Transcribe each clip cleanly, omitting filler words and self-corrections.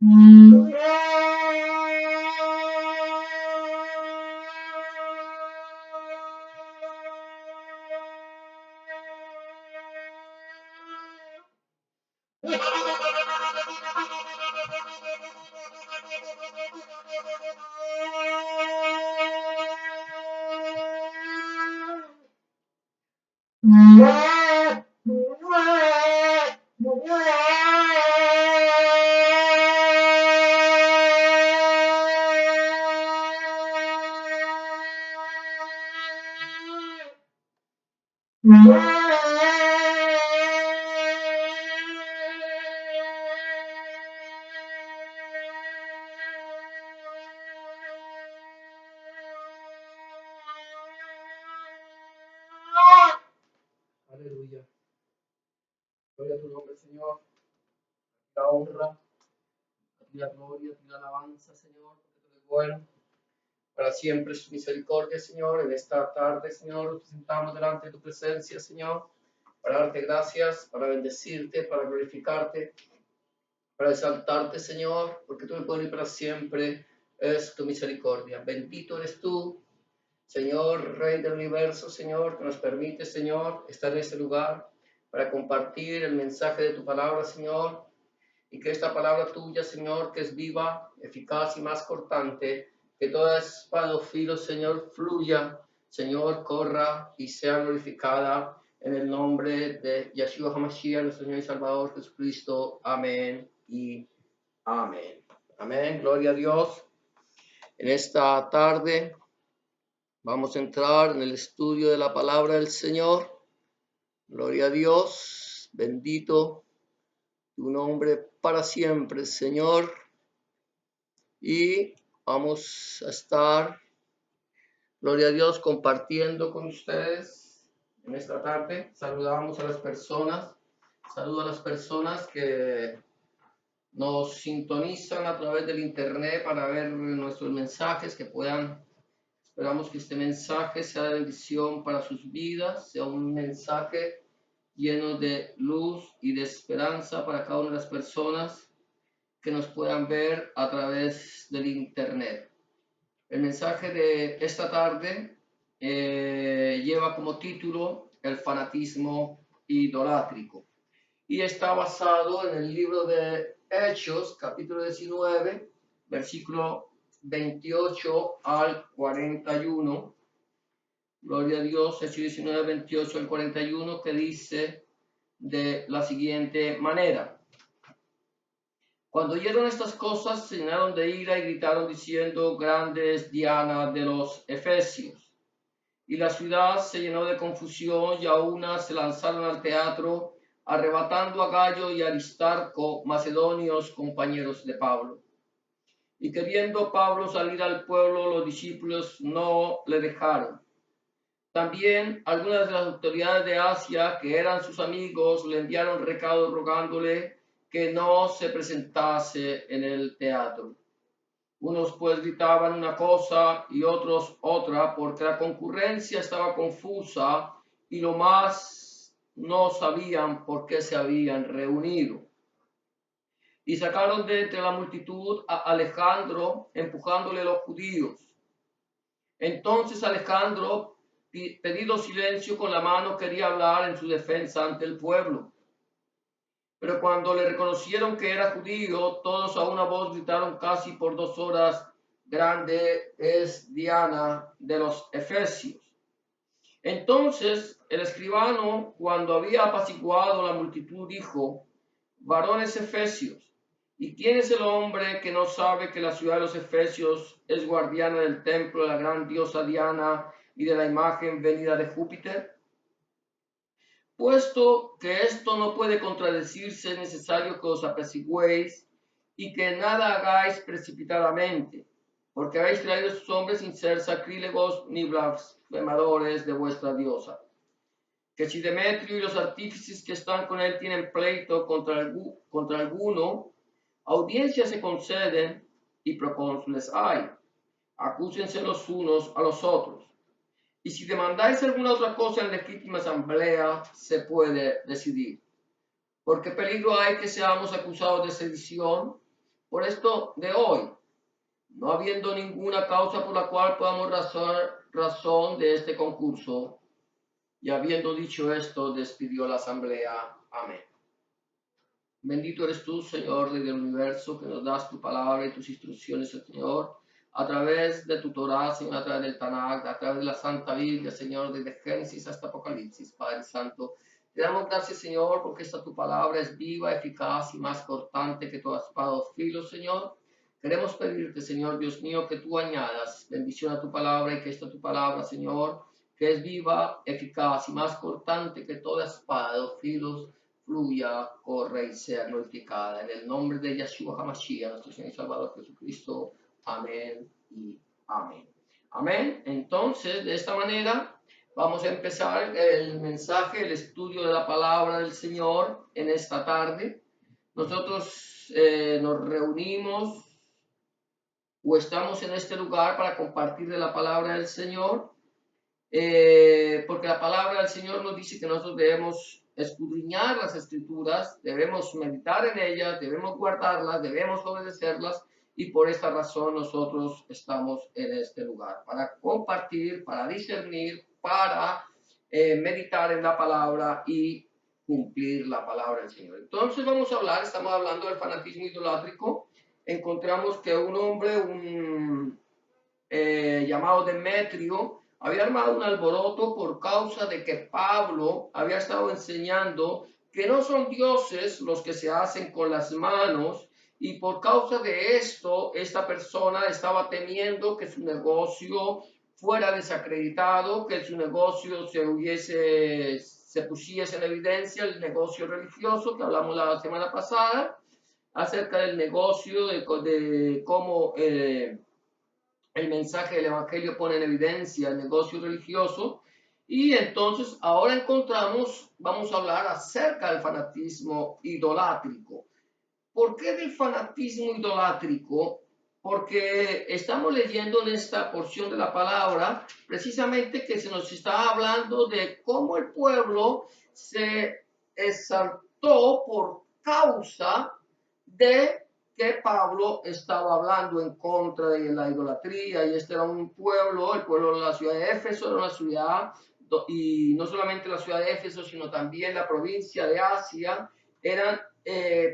Aleluya. Gloria a tu nombre, Señor. La honra, a ti la gloria, a ti la alabanza, Señor, porque tú eres bueno. Para siempre es tu misericordia, Señor. En esta tarde, Señor, nos presentamos delante de tu presencia, Señor, para darte gracias, para bendecirte, para glorificarte, para exaltarte, Señor, porque tú eres bueno y para siempre es tu misericordia. Bendito eres tú, Señor, Rey del universo, Señor, que nos permite, Señor, estar en este lugar para compartir el mensaje de tu palabra, Señor, y que esta palabra tuya, Señor, que es viva, eficaz y más cortante, que toda espada de filo, Señor, fluya, Señor, corra y sea glorificada en el nombre de Yeshua HaMashiach, nuestro Señor y Salvador Jesucristo. Amén y amén. Amén, gloria a Dios. En esta tarde vamos a entrar en el estudio de la palabra del Señor. Gloria a Dios, bendito tu nombre para siempre, Señor. Y vamos a estar, gloria a Dios, compartiendo con ustedes en esta tarde. Saludamos a las personas, saludo a las personas que nos sintonizan a través del internet para ver nuestros mensajes, que puedan. Esperamos que este mensaje sea de bendición para sus vidas, sea un mensaje lleno de luz y de esperanza para cada una de las personas que nos puedan ver a través del internet. El mensaje de esta tarde lleva como título El fanatismo idolátrico y está basado en el libro de Hechos, capítulo 19, versículo 28 al 41. Gloria a Dios, Hechos 19, 28 al 41, que dice de la siguiente manera. Cuando oyeron estas cosas, se llenaron de ira y gritaron diciendo, grande es Diana de los Efesios. Y la ciudad se llenó de confusión y a una se lanzaron al teatro, arrebatando a Gallo y Aristarco, macedonios compañeros de Pablo. Y queriendo Pablo salir al pueblo, los discípulos no le dejaron. También algunas de las autoridades de Asia, que eran sus amigos, le enviaron recados rogándole que no se presentase en el teatro. Unos pues gritaban una cosa y otros otra, porque la concurrencia estaba confusa y lo más no sabían por qué se habían reunido. Y sacaron de entre la multitud a Alejandro, empujándole los judíos. Entonces Alejandro, pedido silencio con la mano, quería hablar en su defensa ante el pueblo. Pero cuando le reconocieron que era judío, todos a una voz gritaron casi por 2 horas, grande es Diana de los Efesios. Entonces el escribano, cuando había apaciguado la multitud, dijo, varones efesios, ¿y quién es el hombre que no sabe que la ciudad de los Efesios es guardiana del templo de la gran diosa Diana y de la imagen venida de Júpiter? Puesto que esto no puede contradecirse, es necesario que os apaciguéis y que nada hagáis precipitadamente, porque habéis traído a estos hombres sin ser sacrílegos ni blasfemadores de vuestra diosa. Que si Demetrio y los artífices que están con él tienen pleito contra alguno, audiencias se conceden y procónsules hay. Acúsense los unos a los otros. Y si demandáis alguna otra cosa en legítima asamblea, se puede decidir. Porque peligro hay que seamos acusados de sedición, por esto de hoy, no habiendo ninguna causa por la cual podamos razón de este concurso. Y habiendo dicho esto, despidió la asamblea. Amén. Bendito eres tú, Señor, Rey del universo, que nos das tu palabra y tus instrucciones, Señor, a través de tu Torah, Señor, a través del Tanakh, a través de la Santa Biblia, Señor, desde Génesis hasta Apocalipsis, Padre Santo. Te damos gracias, Señor, porque esta tu palabra es viva, eficaz y más cortante que toda espada o filo, Señor. Queremos pedirte, Señor, Dios mío, que tú añadas bendición a tu palabra y que esta tu palabra, Señor, que es viva, eficaz y más cortante que toda espada o filos, fluya, corre y sea glorificada. En el nombre de Yeshua HaMashiach, nuestro Señor y Salvador Jesucristo. Amén y amén. Amén. Entonces, de esta manera, vamos a empezar el mensaje, el estudio de la palabra del Señor en esta tarde. Nosotros nos reunimos o estamos en este lugar para compartir de la palabra del Señor, porque la palabra del Señor nos dice que nosotros debemos escudriñar las escrituras, debemos meditar en ellas, debemos guardarlas, debemos obedecerlas, y por esta razón nosotros estamos en este lugar, para compartir, para discernir, para meditar en la palabra y cumplir la palabra del Señor. Entonces vamos a hablar, estamos hablando del fanatismo idolátrico. Encontramos que un hombre, llamado Demetrio, había armado un alboroto por causa de que Pablo había estado enseñando que no son dioses los que se hacen con las manos, y por causa de esto, esta persona estaba temiendo que su negocio fuera desacreditado, que su negocio se pusiese en evidencia, el negocio religioso que hablamos la semana pasada, acerca del negocio, de cómo el mensaje del Evangelio pone en evidencia el negocio religioso. Y entonces ahora vamos a hablar acerca del fanatismo idolátrico. ¿Por qué del fanatismo idolátrico? Porque estamos leyendo en esta porción de la palabra precisamente que se nos está hablando de cómo el pueblo se exaltó por causa de que Pablo estaba hablando en contra de la idolatría, y este era un pueblo, el pueblo de la ciudad de Éfeso era una ciudad, y no solamente la ciudad de Éfeso, sino también la provincia de Asia, eran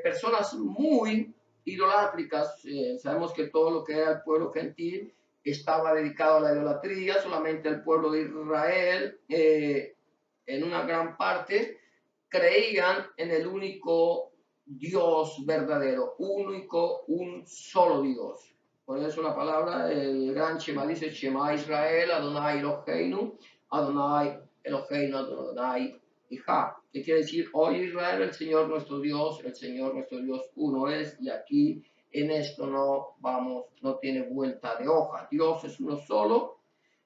personas muy idolátricas. Sabemos que todo lo que era el pueblo gentil estaba dedicado a la idolatría, solamente el pueblo de Israel, en una gran parte, creían en el único Dios verdadero, único, un solo Dios. Por eso la palabra, el gran Shema dice: Shema Israel, Adonai Eloheinu, Adonai Eloheinu, Adonai Ijá. ¿Qué quiere decir? Oye Israel, el Señor nuestro Dios uno es, y aquí en esto no tiene vuelta de hoja. Dios es uno solo,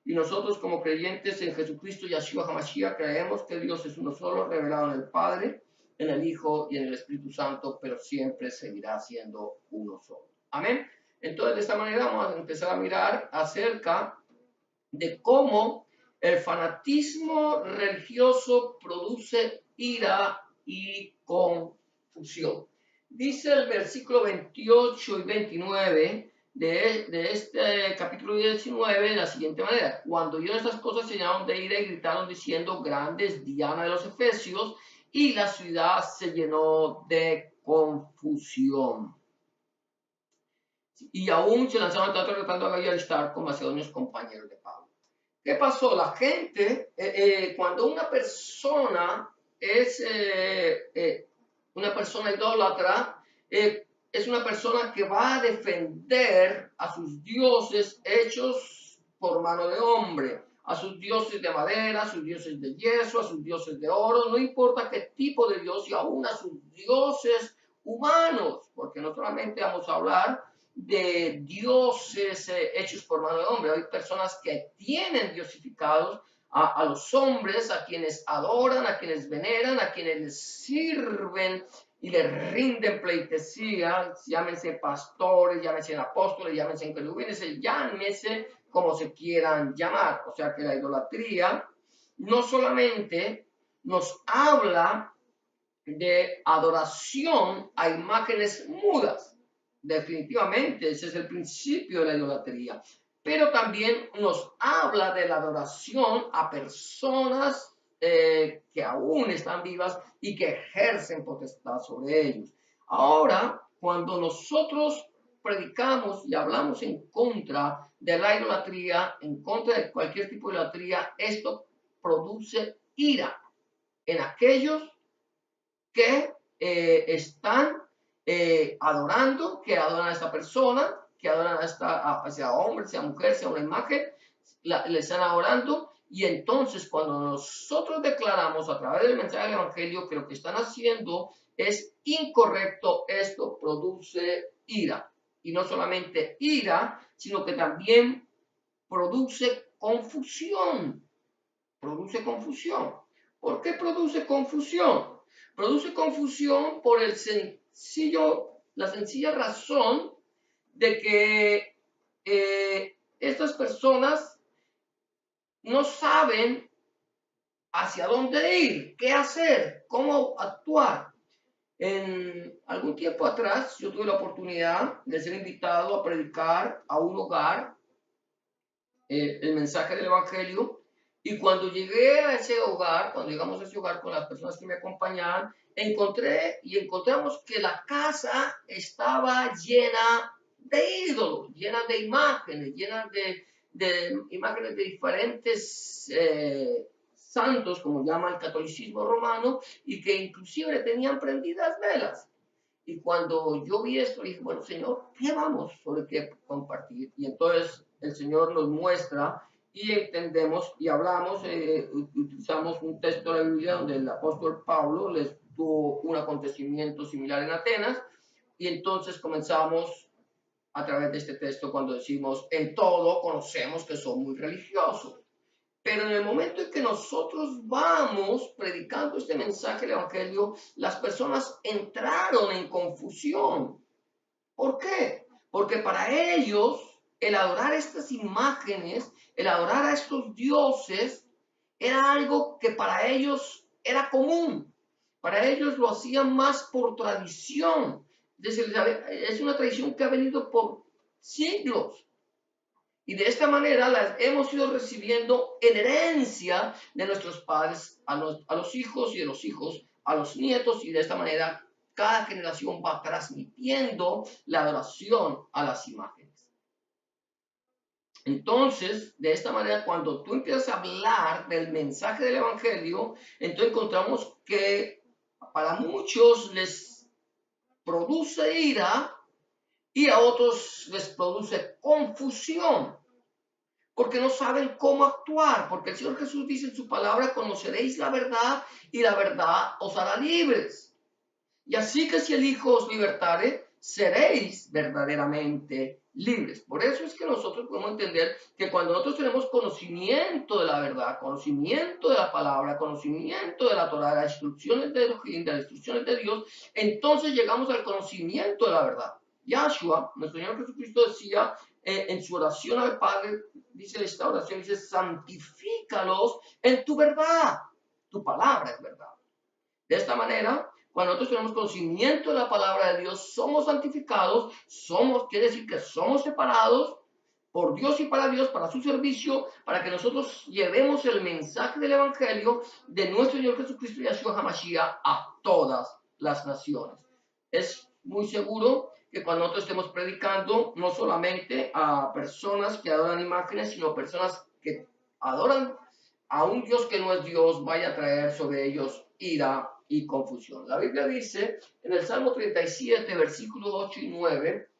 y nosotros como creyentes en Jesucristo Yeshua HaMashiach creemos que Dios es uno solo, revelado en el Padre, en el Hijo y en el Espíritu Santo, pero siempre seguirá siendo uno solo. Amén. Entonces, de esta manera vamos a empezar a mirar acerca de cómo el fanatismo religioso produce ira y confusión. Dice el versículo 28 y 29 de este capítulo 19 de la siguiente manera: cuando oyeron estas cosas se llenaron de ira y gritaron diciendo: grande es Diana de los Efesios, y la ciudad se llenó de confusión. Y aún se lanzaron al teatro tratando a Gallo y Aristarco, macedonios compañeros de Pablo. ¿Qué pasó? La gente, cuando una persona es una persona idólatra, es una persona que va a defender a sus dioses hechos por mano de hombre, a sus dioses de madera, a sus dioses de yeso, a sus dioses de oro, no importa qué tipo de dios, y aún a sus dioses humanos, porque no solamente vamos a hablar de dioses hechos por mano de hombre. Hay personas que tienen diosificados a los hombres, a quienes adoran, a quienes veneran, a quienes les sirven y les rinden pleitesía, llámense pastores, llámense apóstoles, llámense querubines, llámense como se quieran llamar. O sea que la idolatría no solamente nos habla de adoración a imágenes mudas, definitivamente, ese es el principio de la idolatría. Pero también nos habla de la adoración a personas que aún están vivas y que ejercen potestad sobre ellos. Ahora, cuando nosotros predicamos y hablamos en contra de la idolatría, en contra de cualquier tipo de idolatría, esto produce ira en aquellos que están adorando, que adoran a esta persona, que adoran a esta, sea hombre, sea mujer, sea una imagen, le están adorando. Y entonces cuando nosotros declaramos a través del mensaje del Evangelio que lo que están haciendo es incorrecto, esto produce ira. Y no solamente ira, sino que también produce confusión. Produce confusión. ¿Por qué produce confusión? Produce confusión por la sencilla razón de que estas personas no saben hacia dónde ir, qué hacer, cómo actuar. En algún tiempo atrás yo tuve la oportunidad de ser invitado a predicar a un hogar el mensaje del Evangelio. Y cuando llegué a ese hogar, cuando llegamos a ese hogar con las personas que me acompañaban, encontramos que la casa estaba llena de ídolos, llena de imágenes, llena de imágenes de diferentes santos, como llama el catolicismo romano, y que inclusive le tenían prendidas velas. Y cuando yo vi esto, dije, bueno, Señor, ¿qué vamos sobre qué compartir? Y entonces el Señor nos muestra y entendemos y hablamos, utilizamos un texto de la Biblia donde el apóstol Pablo les tuvo un acontecimiento similar en Atenas y entonces comenzamos a través de este texto cuando decimos, en todo conocemos que son muy religiosos. Pero en el momento en que nosotros vamos predicando este mensaje del Evangelio, las personas entraron en confusión. ¿Por qué? Porque para ellos el adorar estas imágenes, el adorar a estos dioses, era algo que para ellos era común. Para ellos lo hacían más por tradición. Es una tradición que ha venido por siglos. Y de esta manera las hemos ido recibiendo en herencia de nuestros padres a los hijos y de los hijos a los nietos. Y de esta manera cada generación va transmitiendo la adoración a las imágenes. Entonces, de esta manera, cuando tú empiezas a hablar del mensaje del Evangelio, entonces encontramos que para muchos les produce ira y a otros les produce confusión, porque no saben cómo actuar, porque el Señor Jesús dice en su palabra, conoceréis la verdad y la verdad os hará libres. Y así que si el Hijo os libertare, seréis verdaderamente libres. Por eso es que nosotros podemos entender que cuando nosotros tenemos conocimiento de la verdad, conocimiento de la palabra, conocimiento de la Torah, de las instrucciones de Elohim, de las instrucciones de Dios, entonces llegamos al conocimiento de la verdad. Yahshua, nuestro Señor Jesucristo, decía en su oración al Padre, dice esta oración, dice, santifícalos en tu verdad. Tu palabra es verdad. De esta manera, cuando nosotros tenemos conocimiento de la palabra de Dios, somos santificados, quiere decir que somos separados por Dios y para Dios, para su servicio, para que nosotros llevemos el mensaje del Evangelio de nuestro Señor Jesucristo y Yahshua HaMashiach a todas las naciones. Es muy seguro que cuando nosotros estemos predicando, no solamente a personas que adoran imágenes, sino a personas que adoran a un Dios que no es Dios, vaya a traer sobre ellos ira y confusión. La Biblia dice en el Salmo 37, versículos 8 y 9,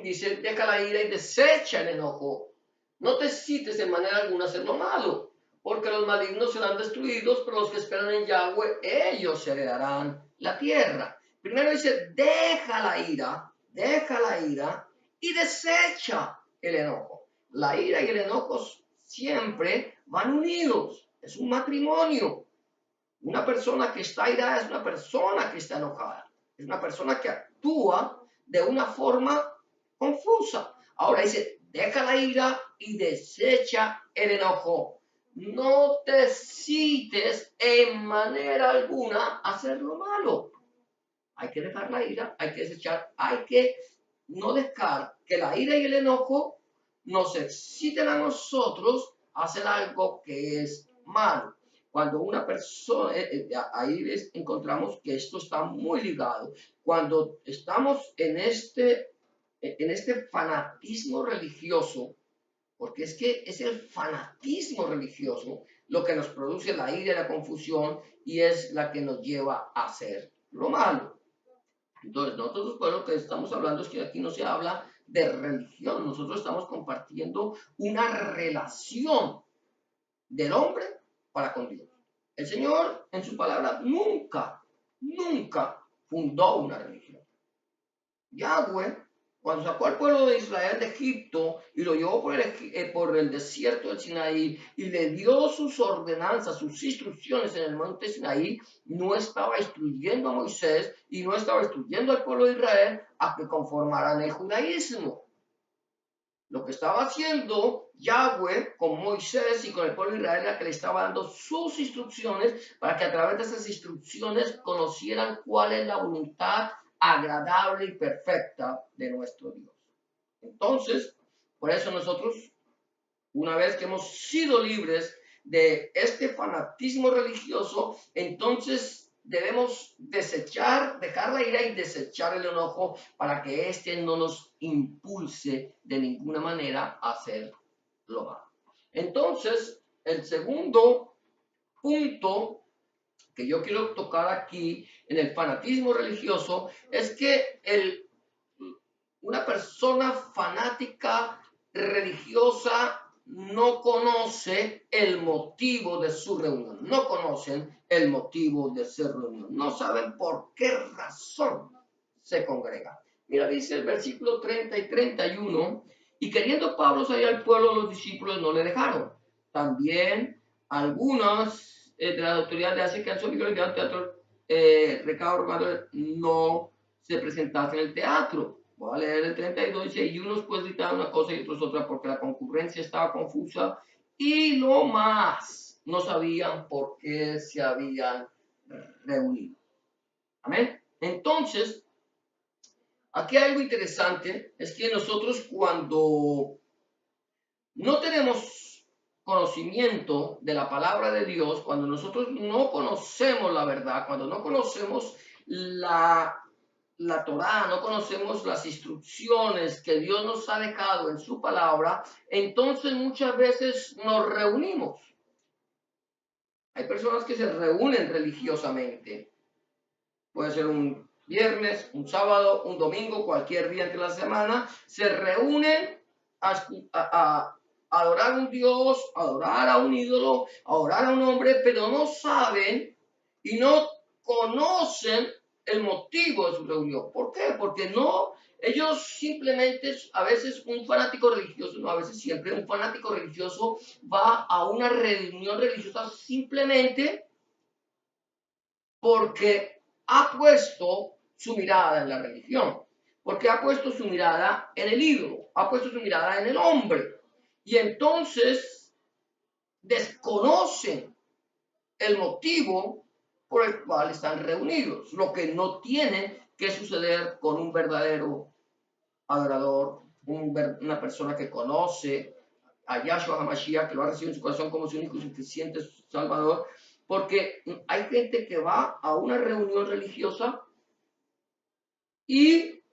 dice, deja la ira y desecha el enojo. No te excites en manera alguna a hacer lo malo, porque los malignos serán destruidos, pero los que esperan en Yahweh, ellos heredarán la tierra. Primero dice, deja la ira y desecha el enojo. La ira y el enojo siempre van unidos. Es un matrimonio. Una persona que está airada es una persona que está enojada. Es una persona que actúa de una forma confusa. Ahora dice, deja la ira y desecha el enojo. No te excites en manera alguna a hacer lo malo. Hay que dejar la ira, hay que desechar, hay que no dejar que la ira y el enojo nos exciten a nosotros a hacer algo que es malo. Cuando una persona, ahí encontramos que esto está muy ligado. Cuando estamos en este fanatismo religioso, porque es que es el fanatismo religioso lo que nos produce la ira y la confusión y es la que nos lleva a hacer lo malo. Entonces, nosotros, pues, lo que estamos hablando es que aquí no se habla de religión, nosotros estamos compartiendo una relación del hombre para con Dios. El Señor, en su palabra, nunca fundó una religión. Yahweh, cuando sacó al pueblo de Israel de Egipto y lo llevó por el desierto del Sinaí y le dio sus ordenanzas, sus instrucciones en el monte Sinaí, no estaba instruyendo a Moisés y no estaba instruyendo al pueblo de Israel a que conformaran el judaísmo. Lo que estaba haciendo Yahweh con Moisés y con el pueblo de Israel era que le estaba dando sus instrucciones para que a través de esas instrucciones conocieran cuál es la voluntad agradable y perfecta de nuestro Dios. Entonces, por eso nosotros, una vez que hemos sido libres de este fanatismo religioso, entonces debemos dejar la ira y desechar el enojo para que éste no nos impulse de ninguna manera a hacer lo malo. Entonces, el segundo punto que yo quiero tocar aquí en el fanatismo religioso es que una persona fanática religiosa no conoce el motivo de su reunión, no conocen el motivo de su reunión, no saben por qué razón se congrega. Mira, dice el versículo 30 y 31, y queriendo Pablo salir al pueblo, los discípulos no le dejaron. También algunas de las autoridades de Asia que han subido el teatro recado rogando no se presentase en el teatro. Voy a leer el 32, dice, y unos pues gritaban una cosa y otros otra porque la concurrencia estaba confusa y lo más no sabían por qué se habían reunido. Amén. Entonces, aquí hay algo interesante, es que nosotros cuando no tenemos conocimiento de la palabra de Dios, cuando nosotros no conocemos la verdad, cuando no conocemos la Torá, no conocemos las instrucciones que Dios nos ha dejado en su palabra, entonces muchas veces nos reunimos. Hay personas que se reúnen religiosamente. Puede ser un viernes, un sábado, un domingo, cualquier día entre la semana. Se reúnen a adorar a un Dios, a adorar a un ídolo, a adorar a un hombre, pero no saben y no conocen el motivo de su reunión. ¿Por qué? Porque no, ellos simplemente, a veces un fanático religioso, no, a veces siempre un fanático religioso va a una reunión religiosa simplemente porque ha puesto su mirada en la religión, porque ha puesto su mirada en el ídolo, ha puesto su mirada en el hombre. Y entonces desconocen el motivo por el cual están reunidos, lo que no tiene que suceder con un verdadero adorador, una persona que conoce a Yahshua HaMashiach, que lo ha recibido en su corazón como su único y suficiente Salvador, porque hay gente que va a una reunión religiosa y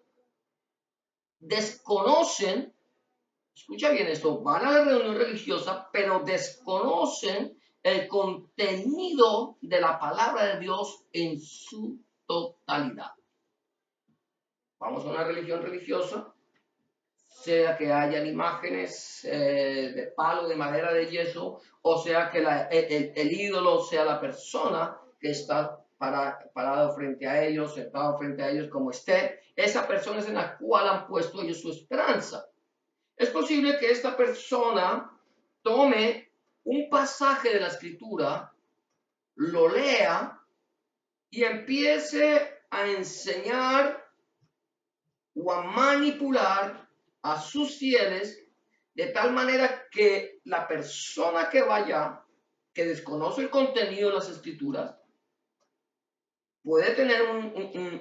desconocen, escucha bien esto, van a la reunión religiosa, pero desconocen el contenido de la palabra de Dios en su totalidad. Vamos a una religión religiosa, sea que hayan imágenes de palo, de madera, de yeso, o sea que el ídolo sea la persona que está parado frente a ellos, sentado frente a ellos como esté, esa persona es en la cual han puesto ellos su esperanza. Es posible que esta persona tome un pasaje de la escritura, lo lea y empiece a enseñar o a manipular a sus fieles de tal manera que la persona que vaya, que desconoce el contenido de las escrituras, puede tener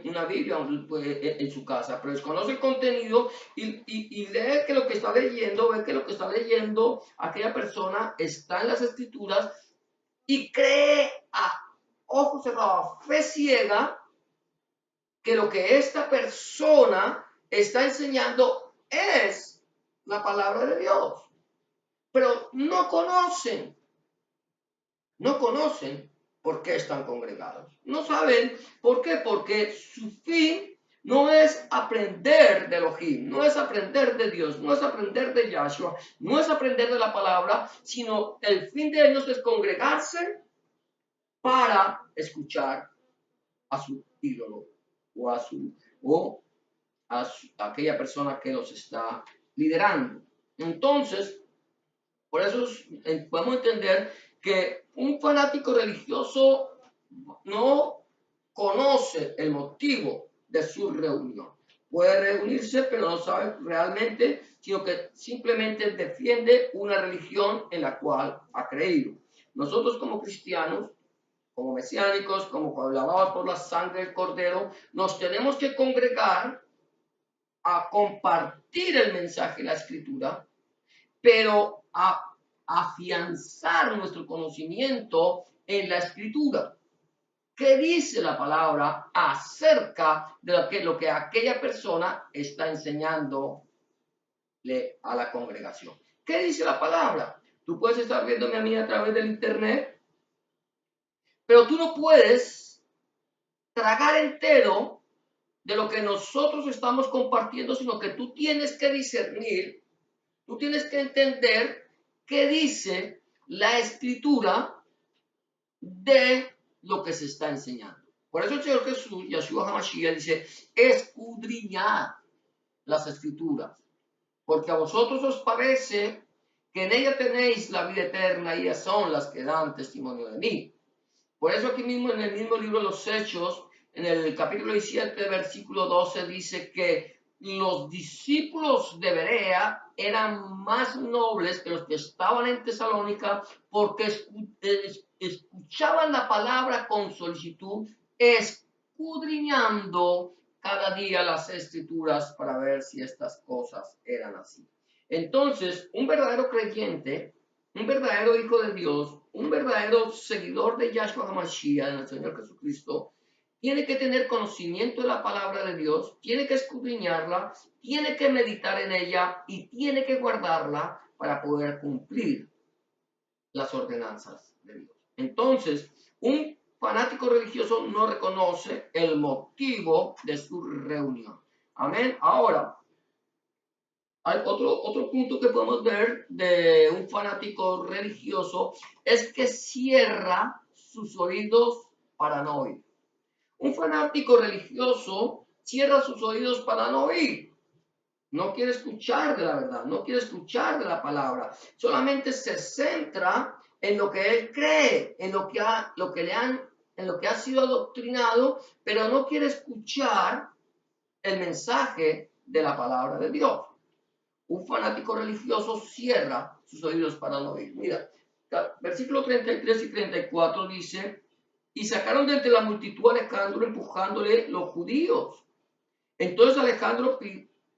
una Biblia en su casa, pero desconoce el contenido y lee que lo que está leyendo, ve que lo que está leyendo aquella persona está en las Escrituras y cree a ojos cerrados, fe ciega, que lo que esta persona está enseñando es la palabra de Dios. Pero no conocen por qué están congregados. No saben por qué, porque su fin no es aprender de Elohim, no es aprender de Dios, no es aprender de Yahshua, no es aprender de la palabra, sino el fin de ellos es congregarse para escuchar a su ídolo o a aquella persona que los está liderando. Entonces, por eso podemos entender que un fanático religioso no conoce el motivo de su reunión. Puede reunirse, pero no sabe realmente, sino que simplemente defiende una religión en la cual ha creído. Nosotros como cristianos, como mesiánicos, como lavados por la sangre del Cordero, nos tenemos que congregar a compartir el mensaje de la Escritura, pero a afianzar nuestro conocimiento en la Escritura. ¿Qué dice la palabra acerca de lo que aquella persona está enseñándole a la congregación? ¿Qué dice la palabra? Tú puedes estar viéndome a mí a través del internet, pero tú no puedes tragar entero de lo que nosotros estamos compartiendo, sino que tú tienes que discernir, tú tienes que entender qué dice la Escritura de lo que se está enseñando. Por eso el Señor Jesús, Yahshua HaMashiach, dice, escudriñad las Escrituras, porque a vosotros os parece que en ella tenéis la vida eterna y ellas son las que dan testimonio de mí. Por eso aquí mismo en el mismo libro de los Hechos, en el capítulo 17, versículo 12, dice que los discípulos de Berea eran más nobles que los que estaban en Tesalónica porque escuchaban la palabra con solicitud, escudriñando cada día las Escrituras para ver si estas cosas eran así. Entonces, un verdadero creyente, un verdadero hijo de Dios, un verdadero seguidor de Yahshua HaMashiach, del Señor Jesucristo, tiene que tener conocimiento de la palabra de Dios, tiene que escudriñarla, tiene que meditar en ella y tiene que guardarla para poder cumplir las ordenanzas de Dios. Entonces, un fanático religioso no reconoce el motivo de su reunión. Amén. Ahora, hay otro punto que podemos ver de un fanático religioso es que cierra sus oídos para no oír. Un fanático religioso cierra sus oídos para no oír. No quiere escuchar de la verdad, no quiere escuchar de la palabra. Solamente se centra en lo que él cree, en lo que ha sido adoctrinado, pero no quiere escuchar el mensaje de la palabra de Dios. Un fanático religioso cierra sus oídos para no oír. Mira, versículo 33 y 34 dice, y sacaron de entre la multitud a Alejandro empujándole los judíos. Entonces Alejandro,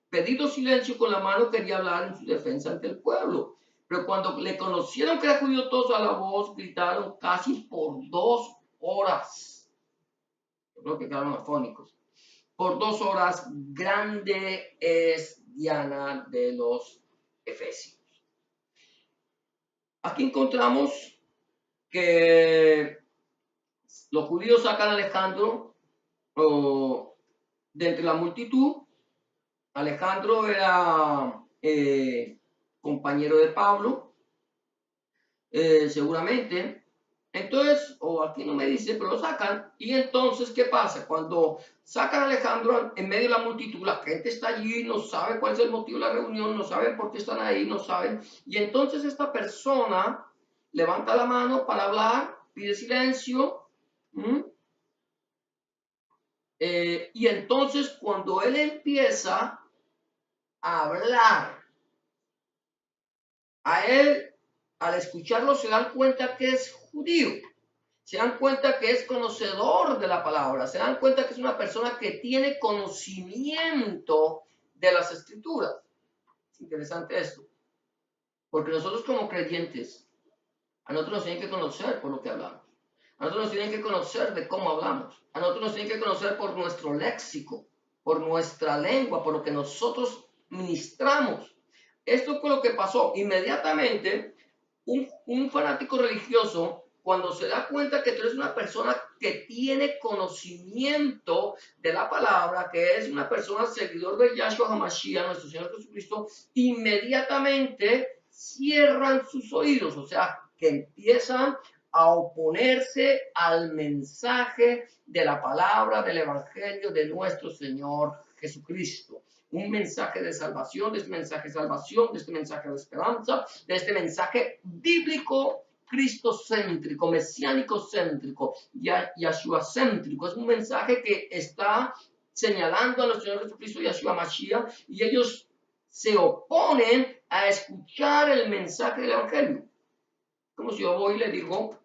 pedido silencio con la mano, quería hablar en su defensa ante el pueblo. Pero cuando le conocieron que era judío, todos a la voz gritaron casi por 2 horas. Yo creo que quedaron afónicos. Por 2 horas, grande es Diana de los Efesios. Aquí encontramos que los judíos sacan a Alejandro de entre la multitud. Alejandro era compañero de Pablo, seguramente. Entonces, o aquí no me dice, pero lo sacan. Y entonces, ¿qué pasa? Cuando sacan a Alejandro en medio de la multitud, la gente está allí, no sabe cuál es el motivo de la reunión, no saben por qué están ahí, no saben. Y entonces esta persona levanta la mano para hablar, pide silencio. Y entonces cuando él empieza a hablar, a él, al escucharlo, se dan cuenta que es judío. Se dan cuenta que es conocedor de la palabra, se dan cuenta que es una persona que tiene conocimiento de las escrituras. Es interesante esto, porque nosotros como creyentes, a nosotros nos tienen que conocer por lo que hablamos. A nosotros nos tienen que conocer de cómo hablamos. A nosotros nos tienen que conocer por nuestro léxico, por nuestra lengua, por lo que nosotros ministramos. Esto fue lo que pasó. Inmediatamente, un fanático religioso, cuando se da cuenta que tú eres una persona que tiene conocimiento de la palabra, que es una persona seguidor de Yahshua HaMashiach, nuestro Señor Jesucristo, inmediatamente cierran sus oídos, o sea, que empiezan a oponerse al mensaje de la palabra del Evangelio de nuestro Señor Jesucristo. Un mensaje de salvación, de este mensaje de salvación, de este mensaje de esperanza, de este mensaje bíblico, cristocéntrico, mesiánico-céntrico, Yahshua-céntrico. Es un mensaje que está señalando a nuestro Señor Jesucristo, Yahshua Mashiach, y ellos se oponen a escuchar el mensaje del Evangelio. Como si yo voy y le digo,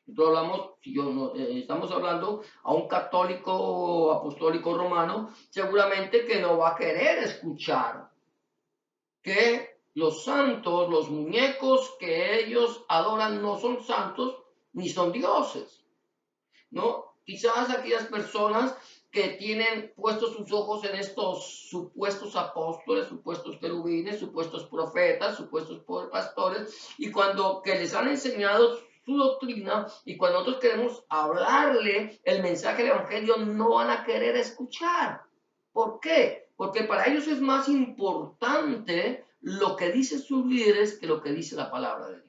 estamos hablando a un católico apostólico romano, seguramente que no va a querer escuchar que los santos, los muñecos que ellos adoran no son santos ni son dioses, ¿no? Quizás aquellas personas que tienen puestos sus ojos en estos supuestos apóstoles, supuestos querubines, supuestos profetas, supuestos pastores, y cuando que les han enseñado su doctrina, y cuando nosotros queremos hablarle el mensaje del evangelio, no van a querer escuchar. ¿Por qué? Porque para ellos es más importante lo que dicen sus líderes que lo que dice la palabra de Dios.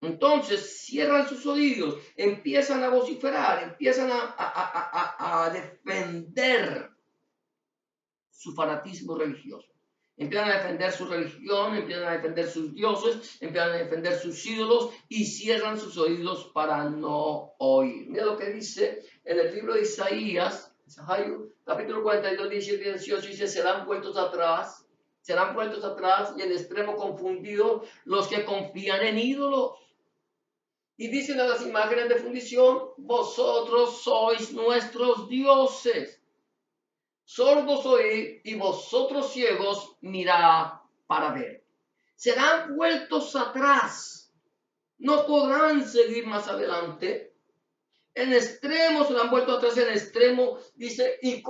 Entonces cierran sus oídos, empiezan a vociferar, empiezan a defender su fanatismo religioso. Empiezan a defender su religión, empiezan a defender sus dioses, empiezan a defender sus ídolos y cierran sus oídos para no oír. Mira lo que dice en el libro de Isaías, capítulo 42, 17 y 18, dice, serán vueltos atrás y en extremo confundidos los que confían en ídolos. Y dicen a las imágenes de fundición, vosotros sois nuestros dioses. Sordos oíd y vosotros ciegos mirad para ver. Serán vueltos atrás. No podrán seguir más adelante. En extremo serán vueltos atrás, en extremo, dice, y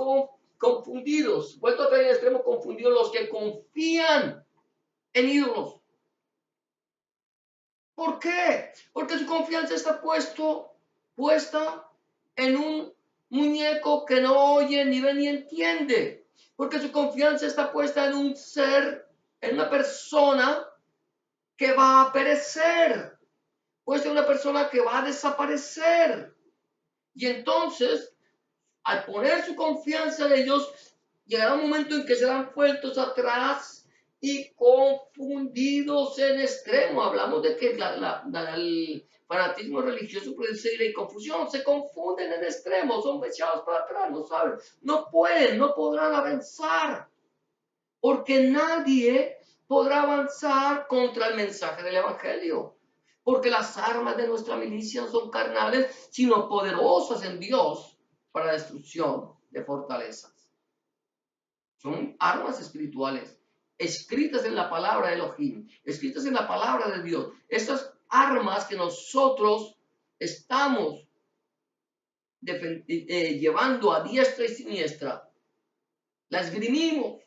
confundidos. Vueltos atrás en extremo confundidos los que confían en ídolos. ¿Por qué? Porque su confianza está puesta en un muñeco que no oye, ni ve, ni entiende. Porque su confianza está puesta en un ser, en una persona que va a perecer. Puesta en una persona que va a desaparecer. Y entonces, al poner su confianza en ellos, llegará un momento en que serán vueltos atrás y confundidos en extremo. Hablamos de que el fanatismo religioso produce ira y confusión. Se confunden en extremo, son echados para atrás, no saben, no pueden, no podrán avanzar. Porque nadie podrá avanzar contra el mensaje del evangelio. Porque las armas de nuestra milicia no son carnales, sino poderosas en Dios para la destrucción de fortalezas. Son armas espirituales, escritas en la palabra de Elohim, escritas en la palabra de Dios. Estas armas que nosotros estamos llevando a diestra y siniestra, las esgrimimos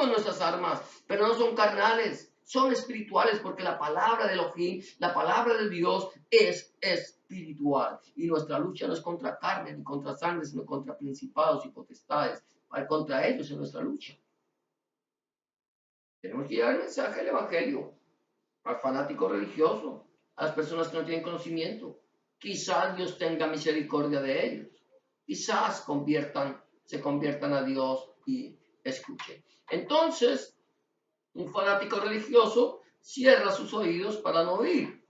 nuestras armas, pero no son carnales, son espirituales, porque la palabra de Elohim, la palabra de Dios es espiritual. Y nuestra lucha no es contra carne ni contra sangre, sino contra principados y potestades. Contra ellos es nuestra lucha. Tenemos que llevar el mensaje del evangelio al fanático religioso, a las personas que no tienen conocimiento. Quizás Dios tenga misericordia de ellos. Quizás se conviertan a Dios y escuchen. Entonces, un fanático religioso cierra sus oídos para no oír.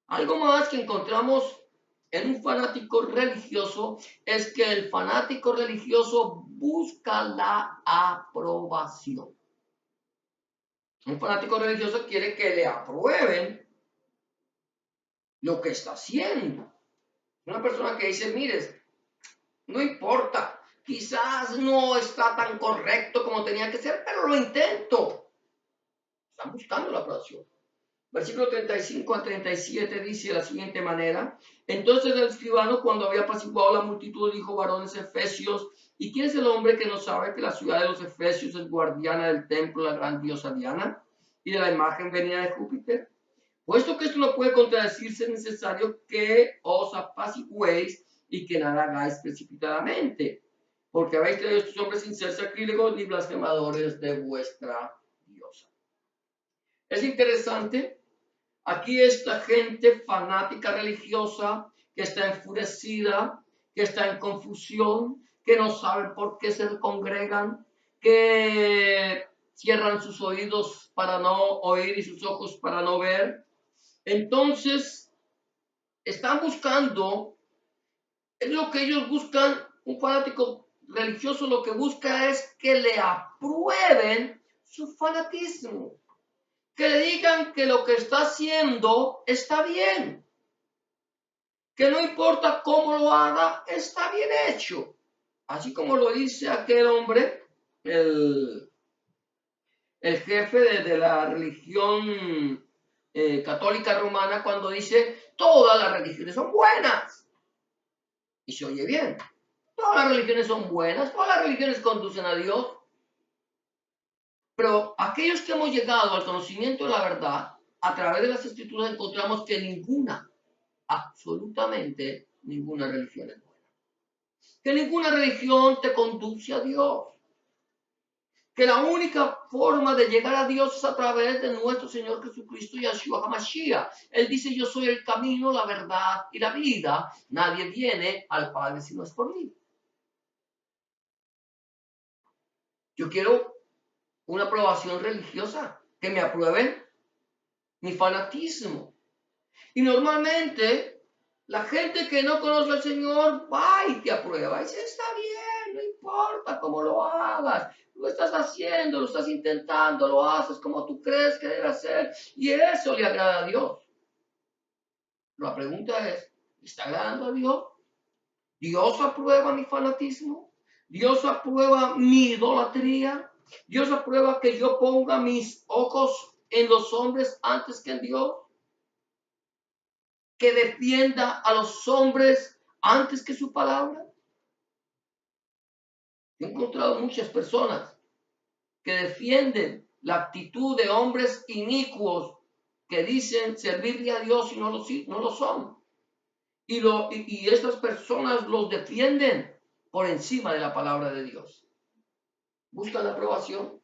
Algo más que encontramos en un fanático religioso es que el fanático religioso busca la aprobación. Un fanático religioso quiere que le aprueben lo que está haciendo. Una persona que dice, mires, no importa, quizás no está tan correcto como tenía que ser, pero lo intento. Están buscando la aprobación. Versículo 35 al 37 dice de la siguiente manera: entonces el escribano, cuando había apaciguado la multitud, dijo: varones efesios, ¿y quién es el hombre que no sabe que la ciudad de los efesios es guardiana del templo, la gran diosa Diana, y de la imagen venida de Júpiter? Puesto que esto no puede contradecirse, es necesario que os apaciguéis y que nada hagáis precipitadamente, porque habéis traído a estos hombres sin ser sacrílegos ni blasfemadores de vuestra diosa. Es interesante. Aquí esta gente fanática religiosa que está enfurecida, que está en confusión, que no sabe por qué se congregan, que cierran sus oídos para no oír y sus ojos para no ver. Entonces, están buscando, es lo que ellos buscan, un fanático religioso lo que busca es que le aprueben su fanatismo. Que le digan que lo que está haciendo está bien, que no importa cómo lo haga, está bien hecho. Así como lo dice aquel hombre, el jefe de la religión católica romana, cuando dice, todas las religiones son buenas. Y se oye bien. Todas las religiones son buenas, todas las religiones conducen a Dios. Pero aquellos que hemos llegado al conocimiento de la verdad, a través de las escrituras encontramos que ninguna, absolutamente ninguna religión es buena. Que ninguna religión te conduce a Dios. Que la única forma de llegar a Dios es a través de nuestro Señor Jesucristo, Yeshua HaMashiach. Él dice, yo soy el camino, la verdad y la vida. Nadie viene al Padre si no es por mí. Yo quiero una aprobación religiosa, que me aprueben mi fanatismo. Y normalmente la gente que no conoce al Señor va y te aprueba. Y dice, está bien, no importa cómo lo hagas. Lo estás haciendo, lo estás intentando, lo haces como tú crees que debe hacer. Y eso le agrada a Dios. La pregunta es, ¿está agradando a Dios? ¿Dios aprueba mi fanatismo? ¿Dios aprueba mi idolatría? ¿Dios aprueba que yo ponga mis ojos en los hombres antes que en Dios? ¿Que defienda a los hombres antes que su palabra? He encontrado muchas personas que defienden la actitud de hombres inicuos que dicen servirle a Dios y no lo son. Y estas personas los defienden por encima de la palabra de Dios. Buscan la aprobación.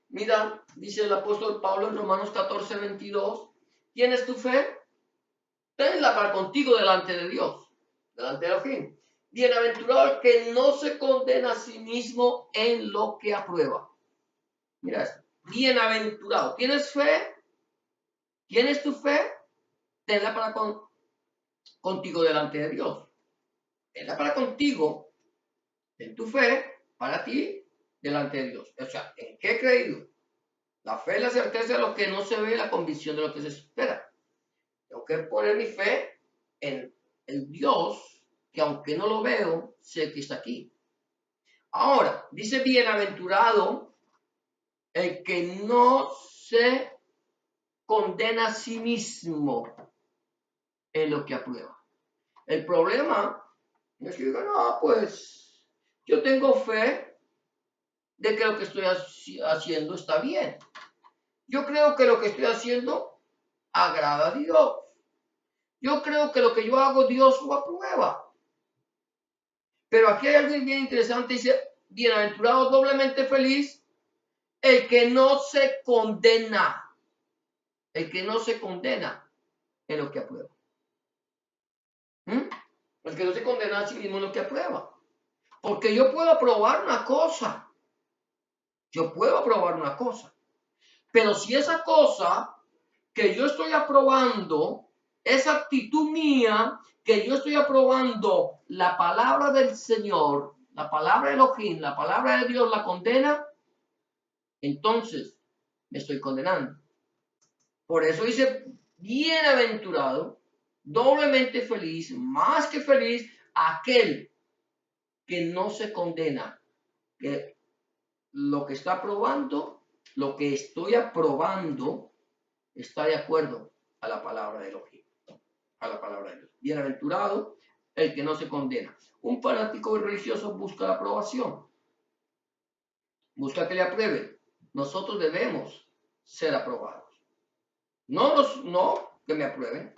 Mira, dice el apóstol Pablo en Romanos 14:22, ¿tienes tu fe? Tenla para contigo delante de Dios, delante de Elohim. Bienaventurado el que no se condena a sí mismo en lo que aprueba. Mira esto. Bienaventurado. ¿Tienes fe? ¿Tienes tu fe? Tenla para contigo delante de Dios. Tenla para contigo. Ten tu fe para ti delante de Dios. O sea, ¿en qué he creído? La fe es la certeza de lo que no se ve, la convicción de lo que se espera. Tengo que poner mi fe en el Dios que, aunque no lo veo, sé que está aquí. Ahora, dice bienaventurado el que no se condena a sí mismo en lo que aprueba. El problema es que digo, no, pues yo tengo fe de que lo que estoy haciendo está bien. Yo creo que lo que estoy haciendo agrada a Dios. Yo creo que lo que yo hago, Dios lo aprueba. Pero aquí hay algo bien interesante, dice, bienaventurado, doblemente feliz, el que no se condena. El que no se condena en lo que aprueba. El que no se condena a sí mismo en lo que aprueba. Porque yo puedo aprobar una cosa. Yo puedo aprobar una cosa. Pero si esa cosa que yo estoy aprobando, esa actitud mía, que yo estoy aprobando la palabra del Señor, la palabra de Elohim, la palabra de Dios la condena, entonces me estoy condenando. Por eso dice, bienaventurado doblemente feliz, más que feliz, aquel que no se condena, que lo que está aprobando, lo que estoy aprobando, está de acuerdo a la palabra de Elohim, a la palabra de Dios. Bienaventurado el que no se condena. Un fanático religioso busca la aprobación, busca que le aprueben. Nosotros debemos ser aprobados. No que me aprueben,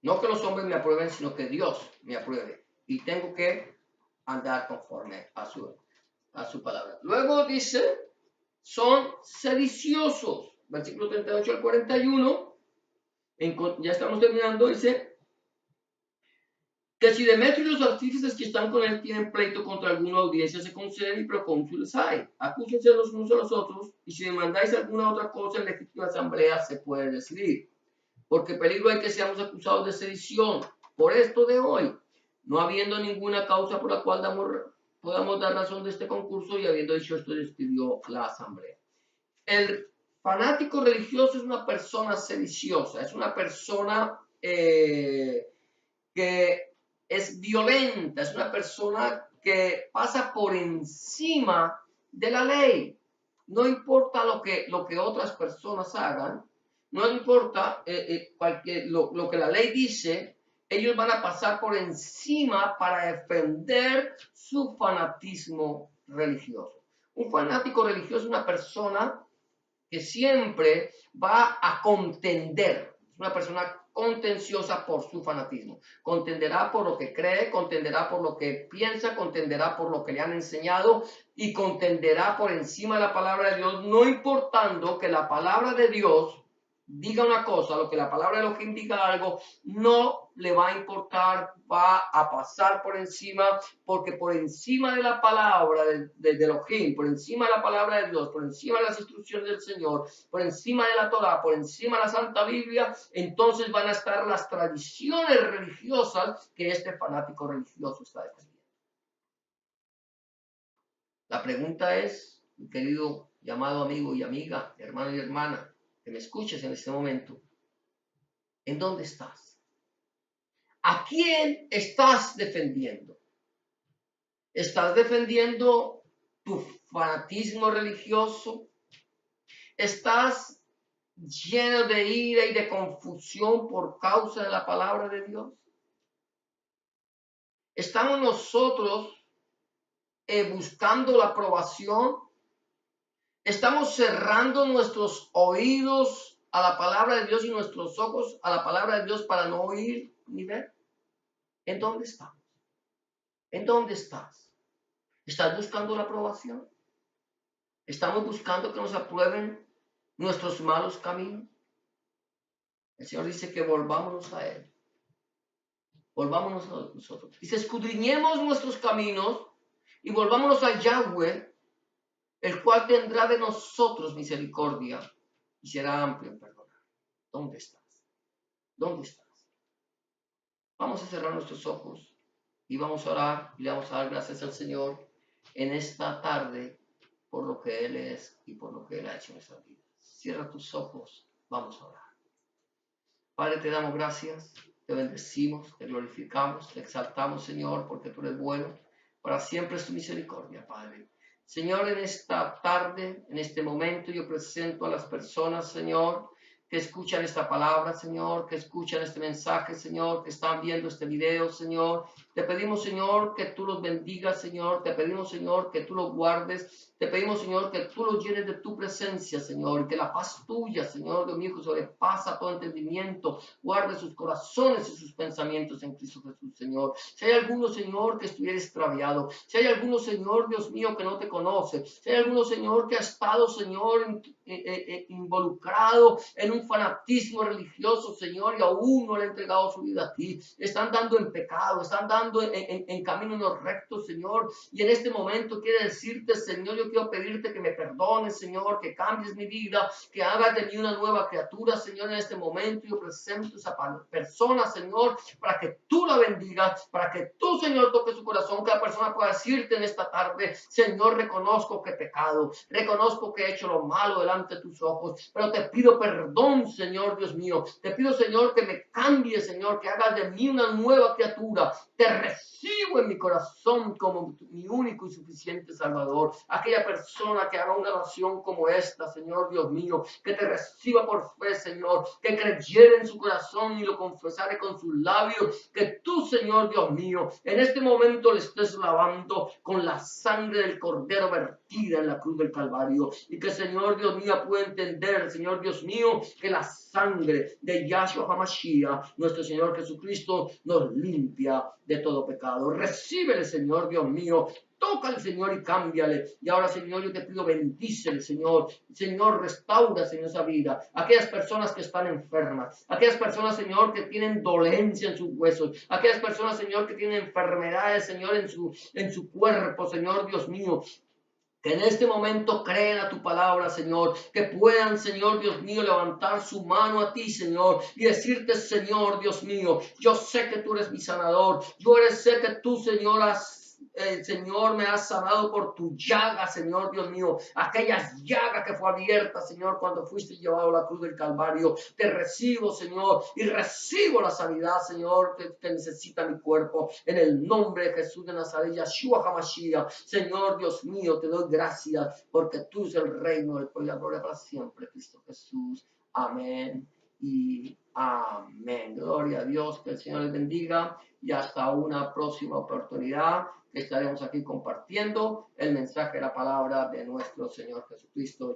no que los hombres me aprueben, sino que Dios me apruebe. Y tengo que andar conforme a su palabra. Luego dice, son sediciosos. Versículo 38 al 41. Ya estamos terminando. Dice que si Demetrio y los artífices que están con él tienen pleito contra alguna audiencia, se concede y procónsules hay. Acúsense los unos a los otros, y si demandáis alguna otra cosa en legítima asamblea, se puede decidir. Porque peligro hay que seamos acusados de sedición por esto de hoy, no habiendo ninguna causa por la cual podamos dar razón de este concurso, y habiendo dicho esto, despidió la asamblea. El fanático religioso es una persona sediciosa, es una persona que es violenta, es una persona que pasa por encima de la ley. No importa lo que otras personas hagan, no importa lo que la ley dice, ellos van a pasar por encima para defender su fanatismo religioso. Un fanático religioso es una persona que siempre va a contender, es una persona contenciosa por su fanatismo. Contenderá por lo que cree, contenderá por lo que piensa, contenderá por lo que le han enseñado y contenderá por encima de la palabra de Dios, no importando que la palabra de Dios diga una cosa, lo que la palabra de Elohim diga algo, no le va a importar, va a pasar por encima, porque por encima de la palabra de Elohim, por encima de la palabra de Dios, por encima de las instrucciones del Señor, por encima de la Torah, por encima de la Santa Biblia, entonces van a estar las tradiciones religiosas que este fanático religioso está defendiendo. La pregunta es, mi querido llamado amigo y amiga, hermano y hermana, que me escuches en este momento, ¿en dónde estás? ¿A quién estás defendiendo? ¿Estás defendiendo tu fanatismo religioso? ¿Estás lleno de ira y de confusión por causa de la palabra de Dios? ¿Estamos nosotros buscando la aprobación? ¿Estamos cerrando nuestros oídos a la palabra de Dios y nuestros ojos a la palabra de Dios para no oír ni ver? ¿En dónde estamos? ¿En dónde estás? ¿Estás buscando la aprobación? ¿Estamos buscando que nos aprueben nuestros malos caminos? El Señor dice que volvámonos a Él. Volvámonos a nosotros. Dice, escudriñemos nuestros caminos y volvámonos a Yahweh, el cual tendrá de nosotros misericordia y será amplio en perdonar. ¿Dónde estás? ¿Dónde estás? Vamos a cerrar nuestros ojos y vamos a orar y le vamos a dar gracias al Señor en esta tarde por lo que Él es y por lo que Él ha hecho en nuestra vida. Cierra tus ojos, vamos a orar. Padre, te damos gracias, te bendecimos, te glorificamos, te exaltamos, Señor, porque tú eres bueno. Para siempre es tu misericordia, Padre. Señor, en esta tarde, en este momento, yo presento a las personas, Señor, que escuchan esta palabra, Señor, que escuchan este mensaje, Señor, que están viendo este video, Señor. Te pedimos, Señor, que tú los bendigas, Señor. Te pedimos, Señor, que tú los guardes. Te pedimos, Señor, que tú los llenes de tu presencia, Señor, y que la paz tuya, Señor, Dios mío, sobrepasa todo entendimiento, guarde sus corazones y sus pensamientos en Cristo Jesús, Señor. Si hay alguno, Señor, que estuviera extraviado, si hay alguno, Señor, Dios mío, que no te conoce, si hay alguno, Señor, que ha estado, Señor, involucrado en un fanatismo religioso, Señor, y aún no le ha entregado su vida a ti, están dando en pecado, están dando andando en caminos rectos, Señor. Y en este momento quiero decirte, Señor, yo quiero pedirte que me perdones, Señor, que cambies mi vida, que hagas de mí una nueva criatura, Señor, en este momento. Yo presento esa persona, Señor, para que tú la bendigas, para que tú, Señor, toques su corazón, que la persona pueda decirte en esta tarde, Señor, reconozco que he pecado, reconozco que he hecho lo malo delante de tus ojos, pero te pido perdón, Señor, Dios mío. Te pido, Señor, que me cambie, Señor, que hagas de mí una nueva criatura. Te recibo en mi corazón como mi único y suficiente Salvador. Aquella persona que haga una oración como esta, Señor, Dios mío, que te reciba por fe, Señor, que creyera en su corazón y lo confesara con sus labios, que tú, Señor, Dios mío, en este momento le estés lavando con la sangre del Cordero vertida en la cruz del Calvario, y que, Señor, Dios mío, pueda entender, Señor, Dios mío, que la sangre de Yahshua HaMashiach, nuestro Señor Jesucristo, nos limpia de todo pecado. Recíbele, Señor, Dios mío. Toca al Señor y cámbiale. Y ahora, Señor, yo te pido, bendícele, Señor. Señor, restaura, Señor, esa vida. Aquellas personas que están enfermas. Aquellas personas, Señor, que tienen dolencia en sus huesos. Aquellas personas, Señor, que tienen enfermedades, Señor, en su cuerpo, Señor, Dios mío. Que en este momento creen a tu palabra, Señor. Que puedan, Señor, Dios mío, levantar su mano a ti, Señor. Y decirte, Señor, Dios mío, yo sé que tú eres mi sanador. Sé que tú, Señor, Señor, me has sanado por tu llaga, Señor, Dios mío. Aquella llaga que fue abierta, Señor, cuando fuiste llevado a la cruz del Calvario. Te recibo, Señor, y recibo la sanidad, Señor, que necesita mi cuerpo. En el nombre de Jesús de Nazaret, Yahshua HaMashiach. Señor, Dios mío, te doy gracias, porque tú eres el reino, el poder y la gloria para siempre, Cristo Jesús. Amén y amén. Gloria a Dios, que el Señor les bendiga, y hasta una próxima oportunidad que estaremos aquí compartiendo el mensaje de la palabra de nuestro Señor Jesucristo.